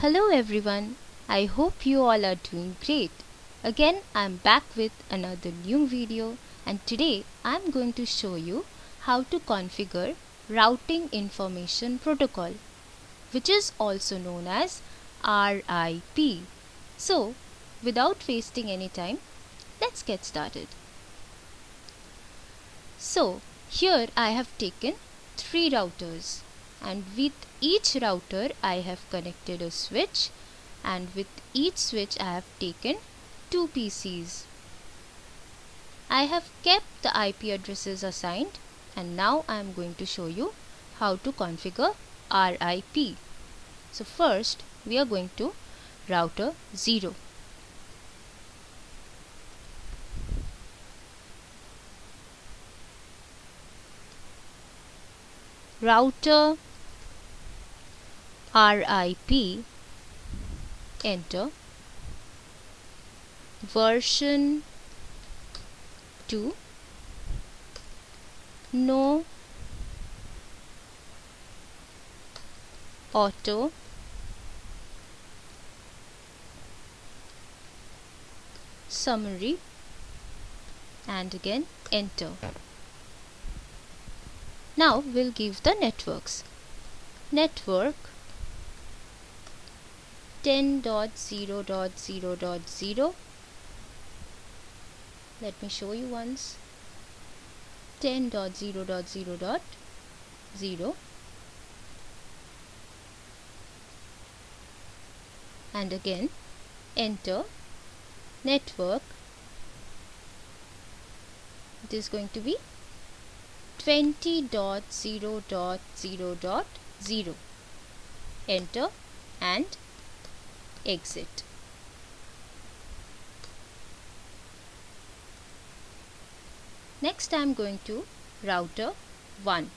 Hello everyone, I hope you all are doing great. Again, I'm back with another new video, and today I'm going to show you how to configure routing information protocol, which is also known as RIP. So, without wasting any time, let's get started. So, here I have taken 3 routers, and with each router I have connected a switch, and with each switch I have taken 2 PCs. I have kept the IP addresses assigned, and now I am going to show you how to configure RIP. So first we are going to router 0. Router RIP, enter, version 2, no auto, summary, and again enter. Now we'll give the networks. Network 10.0.0.0. Let me show you once. 10.0.0.0, and again enter. Network, it is going to be 20.0.0.0. Enter and exit. Next I am going to router 1.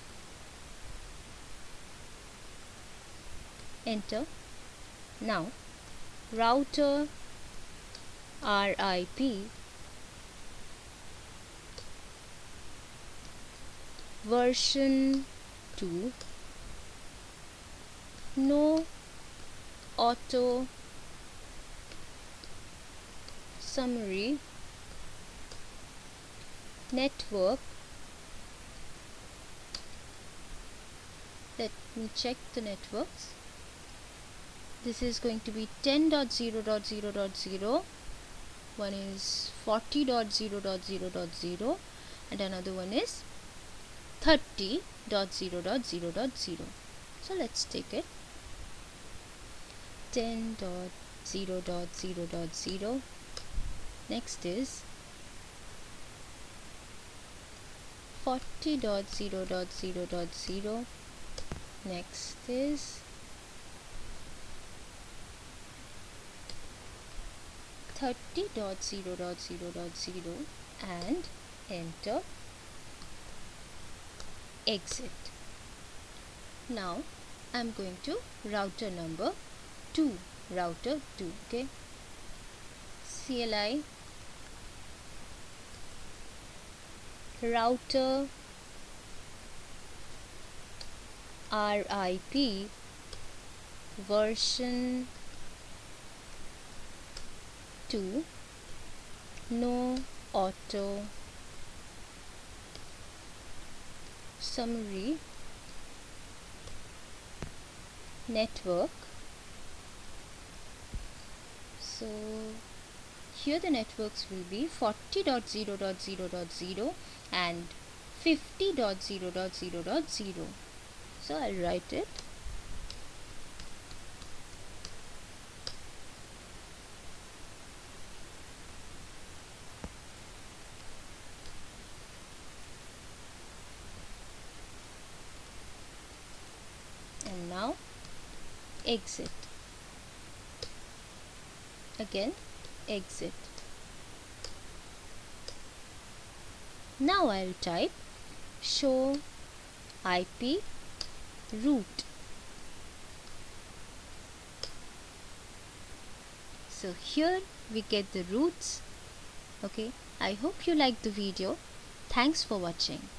Enter. Now router RIP, version 2, no auto, summary, network. Let me check the networks. This is going to be 10.0.0.0. One is 40.0.0.0 and another one is 30.0.0.0. So let's take it. 10.0.0.0. Next is 40.0.0.0. Next is 30.0.0.0 and enter, exit. Now I'm going to router number 2, router 2. Okay, CLI router RIP, version 2, no auto, summary, network. So here the networks will be 40.0.0.0 and 50.0.0.0. So I'll write it. And now exit. Again exit. Now I'll type show IP route. So here we get the routes. Okay, I hope you liked the video. Thanks for watching.